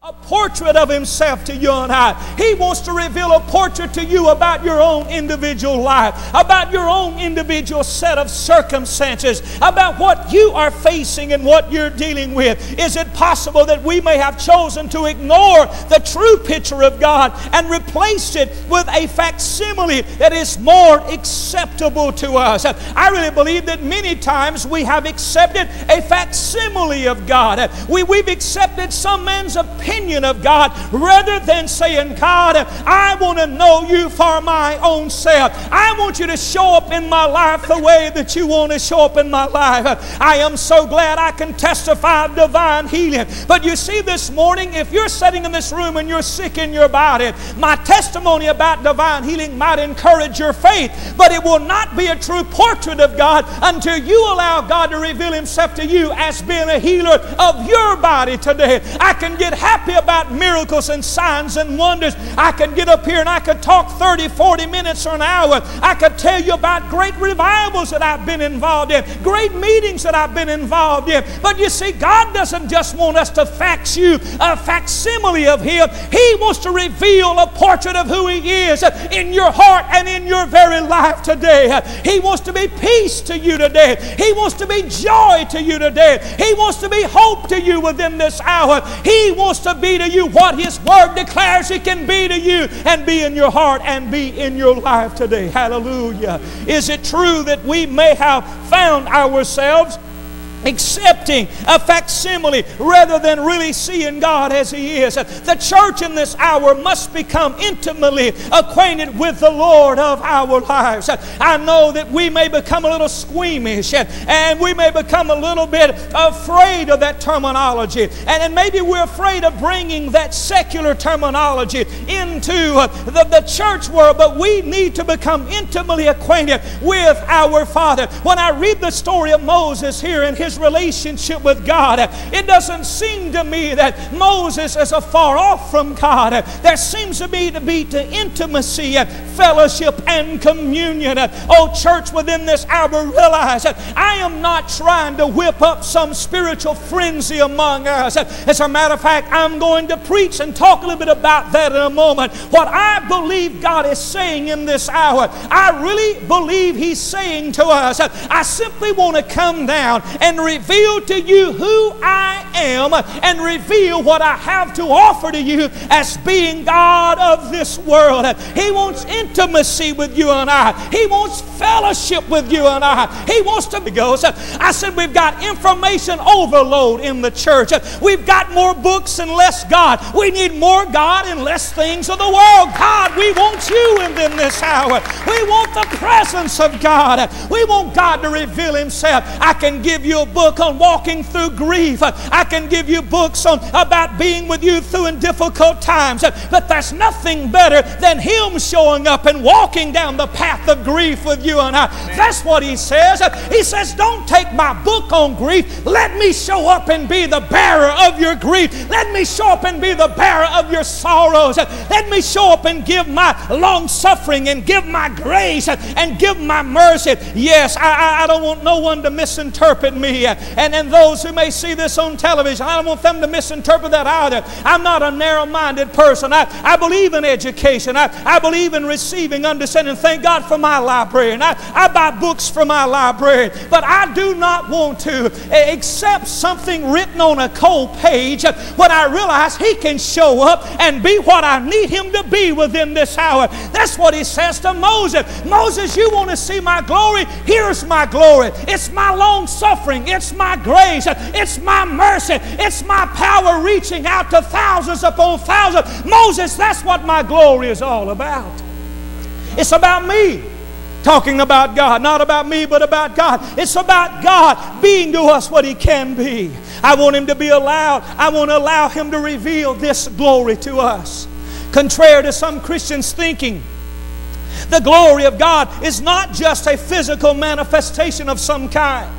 A portrait of himself to you and I. He wants to reveal a portrait to you about your own individual life, about your own individual set of circumstances, about what you are facing and what you're dealing with. Is it possible that we may have chosen to ignore the true picture of God and replace it with a facsimile that is more acceptable to us? I really believe that many times we have accepted a facsimile of God. We've accepted some man's opinion of God rather than saying, God, I want to know you for my own self. I want you to show up in my life the way that you want to show up in my life. I am so glad I can testify of divine healing. But you see, this morning, if you're sitting in this room and you're sick in your body, my testimony about divine healing might encourage your faith, but it will not be a true portrait of God until you allow God to reveal himself to you as being a healer of your body today. I can get happy about miracles and signs and wonders. I can get up here and I could talk 30, 40 minutes or an hour. I could tell you about great revivals that I've been involved in, great meetings that I've been involved in. But you see, God doesn't just want us to fax you a facsimile of Him. He wants to reveal a portrait of who He is in your heart and in your very life today. He wants to be peace to you today. He wants to be joy to you today. He wants to be hope to you within this hour. He wants to be to you what His Word declares He can be to you and be in your heart and be in your life today. Hallelujah. Is it true that we may have found ourselves accepting a facsimile rather than really seeing God as He is? The church in this hour must become intimately acquainted with the Lord of our lives. I know that we may become a little squeamish and we may become a little bit afraid of that terminology, and maybe we're afraid of bringing that secular terminology into the church world, but we need to become intimately acquainted with our Father. When I read the story of Moses here in his relationship with God, it doesn't seem to me that Moses is afar off from God. There seems to be intimacy and fellowship and communion. Oh, church, within this hour, realize that I am not trying to whip up some spiritual frenzy among us. As a matter of fact, I'm going to preach and talk a little bit about that in a moment. What I believe God is saying in this hour, I really believe He's saying to us, I simply want to come down and reveal to you who I am and reveal what I have to offer to you as being God of this world. He wants intimacy with you and I. He wants fellowship with you and I. He wants to go. I said we've got information overload in the church. We've got more books and less God. We need more God and less things of the world. God, we want you in this hour. We want the presence of God. We want God to reveal Himself. I can give you a book on walking through grief. I can give you books on about being with you through in difficult times. But there's nothing better than Him showing up and walking down the path of grief with you and I. That's what He says. He says, don't take my book on grief. Let me show up and be the bearer of your grief. Let me show up and be the bearer of your sorrows. Let me show up and give my long suffering and give my grace and give my mercy. Yes, I don't want no one to misinterpret me. And those who may see this on television, I don't want them to misinterpret that either. I'm not a narrow-minded person. I believe in education. I believe in receiving understanding. Thank God for my library. And I buy books for my library. But I do not want to accept something written on a cold page when I realize He can show up and be what I need Him to be within this hour. That's what He says to Moses. Moses, you want to see my glory? Here's my glory. It's my long suffering. It's my grace. It's my mercy. It's my power reaching out to thousands upon thousands. Moses, that's what my glory is all about. It's about me talking about God. Not about me, but about God. It's about God being to us what He can be. I want Him to be allowed. I want to allow Him to reveal this glory to us. Contrary to some Christians' thinking, the glory of God is not just a physical manifestation of some kind.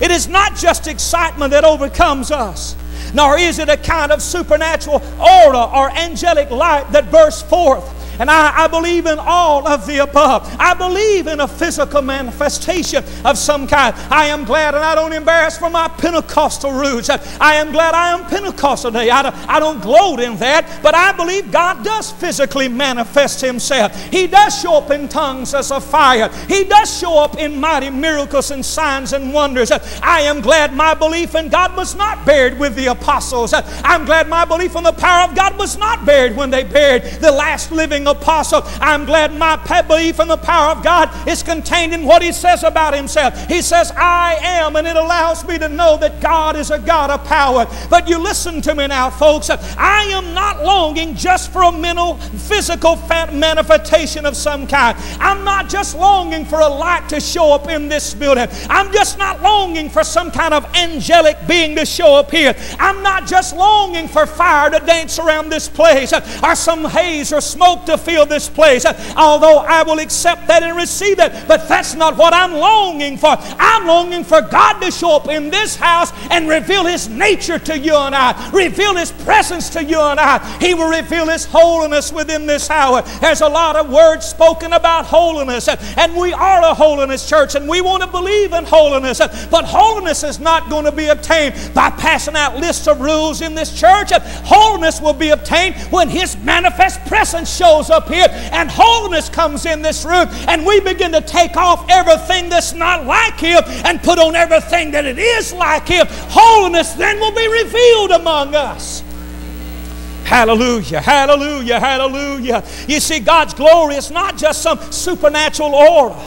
It is not just excitement that overcomes us, nor is it a kind of supernatural aura or angelic light that bursts forth And I believe in all of the above. I believe in a physical manifestation of some kind. I am glad, and I don't embarrass for my Pentecostal roots. I am glad I am Pentecostal today. I don't gloat in that, but I believe God does physically manifest Himself. He does show up in tongues as a fire. He does show up in mighty miracles and signs and wonders. I am glad my belief in God was not buried with the apostles. I'm glad my belief in the power of God was not buried when they buried the last living apostle. I'm glad my belief in the power of God is contained in what He says about Himself. He says, I am, and it allows me to know that God is a God of power. But you listen to me now, folks. I am not longing just for a physical manifestation of some kind. I'm not just longing for a light to show up in this building. I'm just not longing for some kind of angelic being to show up here. I'm not just longing for fire to dance around this place or some haze or smoke to fill this place, although I will accept that and receive that. But that's not what I'm longing for. I'm longing for God to show up in this house and reveal His nature to you and I, reveal His presence to you and I. He will reveal His holiness within this hour. There's a lot of words spoken about holiness, and we are a holiness church, and we want to believe in holiness, but holiness is not going to be obtained by passing out lists of rules in this church. Holiness will be obtained when His manifest presence shows up here, and holiness comes in this room, and we begin to take off everything that's not like Him and put on everything that it is like Him. Holiness then will be revealed among us. Hallelujah, hallelujah, hallelujah. You see, God's glory is not just some supernatural aura.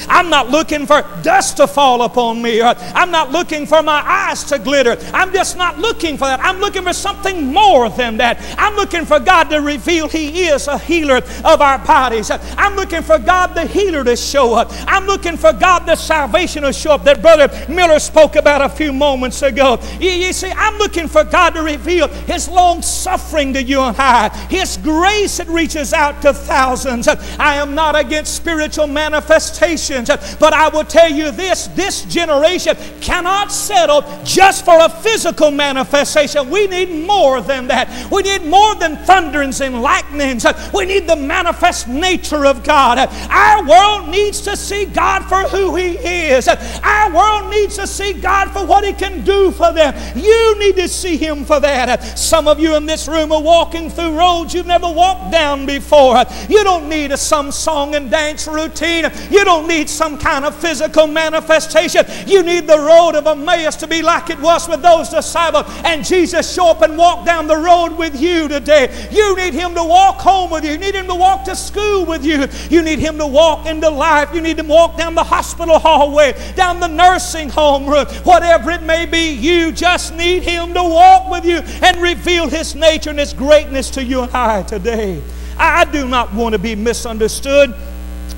I'm not looking for dust to fall upon me. I'm not looking for my eyes to glitter. I'm just not looking for that. I'm looking for something more than that. I'm looking for God to reveal He is a healer of our bodies. I'm looking for God the healer to show up. I'm looking for God the salvation to show up that Brother Miller spoke about a few moments ago. You see, I'm looking for God to reveal His long suffering to you and I. His grace that reaches out to thousands. I am not against spiritual manifestation, but I will tell you this generation cannot settle just for a physical manifestation. We need more than that. We need more than thunderings and lightnings. We need the manifest nature of God. Our world needs to see God for who He is. Our world needs to see God for what He can do for them. You need to see Him for that. Some of you in this room are walking through roads you've never walked down before. You don't need some song and dance routine. You don't need some kind of physical manifestation. You need the road of Emmaus to be like it was with those disciples, and Jesus show up and walk down the road with you today. You need Him to walk home with you. You need Him to walk to school with you. You need Him to walk into life. You need Him to walk down the hospital hallway, down the nursing home room, whatever it may be. You just need Him to walk with you and reveal His nature and His greatness to you and I today. I do not want to be misunderstood.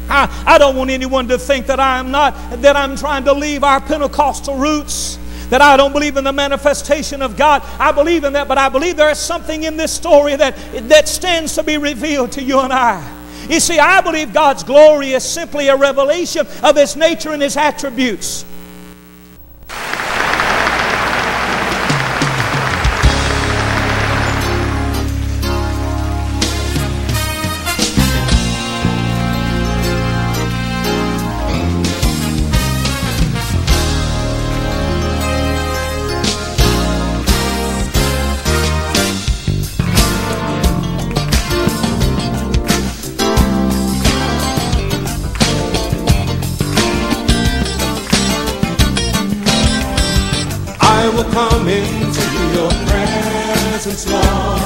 I don't want anyone to think that I'm trying to leave our Pentecostal roots, that I don't believe in the manifestation of God. I believe in that, but I believe there is something in this story that stands to be revealed to you and I. You see, I believe God's glory is simply a revelation of His nature and His attributes. Come into your presence, Lord,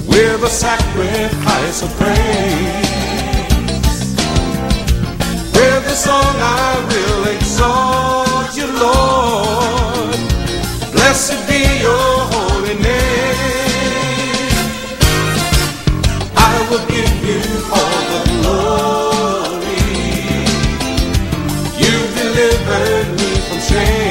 with a sacrifice of praise. With a song I will exalt you, Lord. Blessed be your holy name. I will give you all the glory. You delivered me from shame.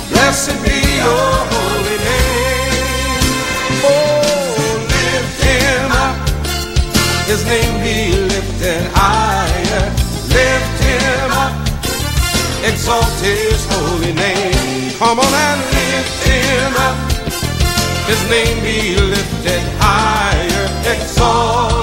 Blessed be your holy name. Oh, lift exalt His holy name. Come on and lift Him up, His name be lifted higher. Exalt